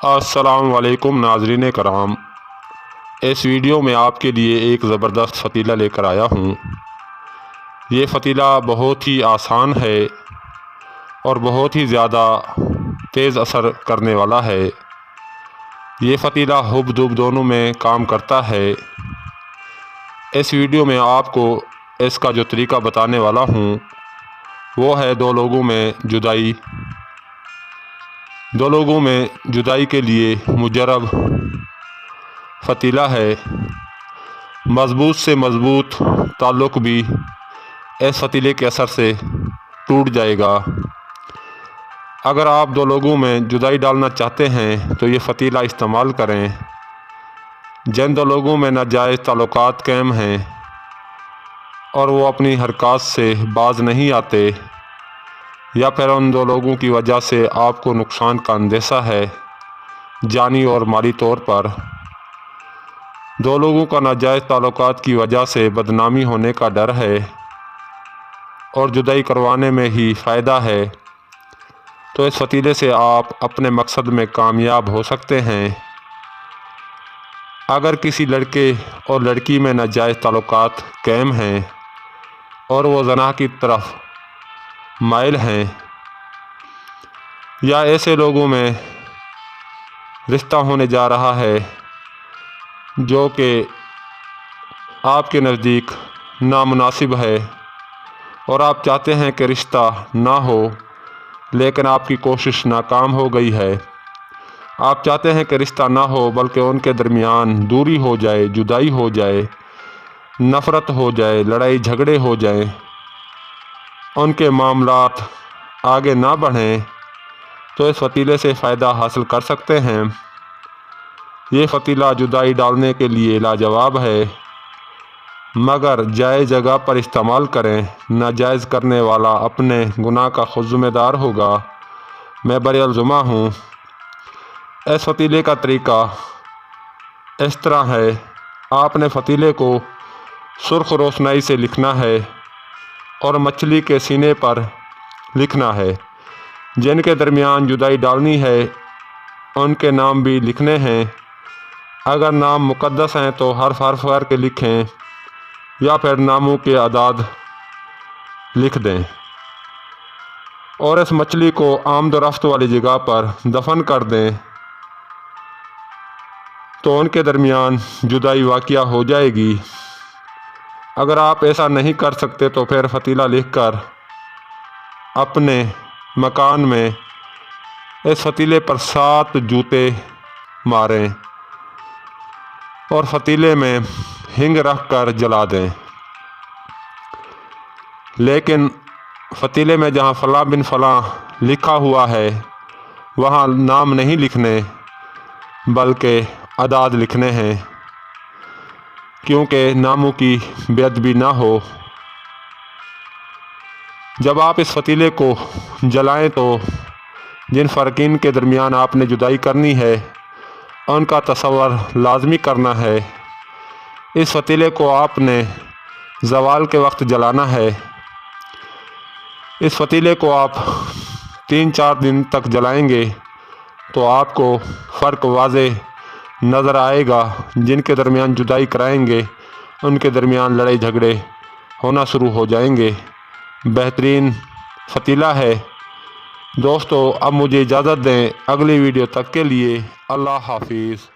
السلام علیکم ناظرین کرام، اس ویڈیو میں آپ کے لیے ایک زبردست فتیلہ لے کر آیا ہوں۔ یہ فتیلہ بہت ہی آسان ہے اور بہت ہی زیادہ تیز اثر کرنے والا ہے۔ یہ فتیلہ حب دب دونوں میں کام کرتا ہے۔ اس ویڈیو میں آپ کو اس کا جو طریقہ بتانے والا ہوں وہ ہے دو لوگوں میں جدائی۔ دو لوگوں میں جدائی کے لیے مجرب فتیلہ ہے۔ مضبوط سے مضبوط تعلق بھی اس فتیلے کے اثر سے ٹوٹ جائے گا۔ اگر آپ دو لوگوں میں جدائی ڈالنا چاہتے ہیں تو یہ فتیلہ استعمال کریں۔ جن دو لوگوں میں ناجائز تعلقات قائم ہیں اور وہ اپنی حرکات سے باز نہیں آتے، یا پھر ان دو لوگوں کی وجہ سے آپ کو نقصان کا اندیشہ ہے، جانی اور مالی طور پر، دو لوگوں کا ناجائز تعلقات کی وجہ سے بدنامی ہونے کا ڈر ہے اور جدائی کروانے میں ہی فائدہ ہے، تو اس فتیلے سے آپ اپنے مقصد میں کامیاب ہو سکتے ہیں۔ اگر کسی لڑکے اور لڑکی میں ناجائز تعلقات قائم ہیں اور وہ زنا کی طرف مائل ہیں، یا ایسے لوگوں میں رشتہ ہونے جا رہا ہے جو کہ آپ کے نزدیک نامناسب ہے اور آپ چاہتے ہیں کہ رشتہ نہ ہو لیکن آپ کی کوشش ناکام ہو گئی ہے، آپ چاہتے ہیں کہ رشتہ نہ ہو بلکہ ان کے درمیان دوری ہو جائے، جدائی ہو جائے، نفرت ہو جائے، لڑائی جھگڑے ہو جائیں، ان کے معاملات آگے نہ بڑھیں، تو اس فتیلے سے فائدہ حاصل کر سکتے ہیں۔ یہ فتیلہ جدائی ڈالنے کے لیے لاجواب ہے، مگر جائز جگہ پر استعمال کریں۔ ناجائز کرنے والا اپنے گناہ کا خود ذمہ دار ہوگا۔ میں بری الزمہ ہوں۔ اس فتیلے کا طریقہ اس طرح ہے، آپ نے فتیلے کو سرخ روشنائی سے لکھنا ہے اور مچھلی کے سینے پر لکھنا ہے۔ جن کے درمیان جدائی ڈالنی ہے ان کے نام بھی لکھنے ہیں۔ اگر نام مقدس ہیں تو حرف حرف کر کے لکھیں یا پھر ناموں کے اعداد لکھ دیں، اور اس مچھلی کو آمد و رفت والی جگہ پر دفن کر دیں، تو ان کے درمیان جدائی واقع ہو جائے گی۔ اگر آپ ایسا نہیں کر سکتے تو پھر فتیلہ لکھ کر اپنے مکان میں اس فتیلے پر 7 جوتے ماریں اور فتیلے میں ہنگ رکھ کر جلا دیں، لیکن فتیلے میں جہاں فلاں بن فلاں لکھا ہوا ہے وہاں نام نہیں لکھنے بلکہ اعداد لکھنے ہیں، کیونکہ ناموں کی بے ادبی نہ ہو۔ جب آپ اس فتیلے کو جلائیں تو جن فرقین کے درمیان آپ نے جدائی کرنی ہے ان کا تصور لازمی کرنا ہے۔ اس فتیلے کو آپ نے زوال کے وقت جلانا ہے۔ اس فتیلے کو آپ 3-4 دن تک جلائیں گے تو آپ کو فرق واضح نظر آئے گا۔ جن کے درمیان جدائی کرائیں گے ان کے درمیان لڑائی جھگڑے ہونا شروع ہو جائیں گے۔ بہترین فتیلہ ہے دوستو۔ اب مجھے اجازت دیں، اگلی ویڈیو تک کے لیے اللہ حافظ۔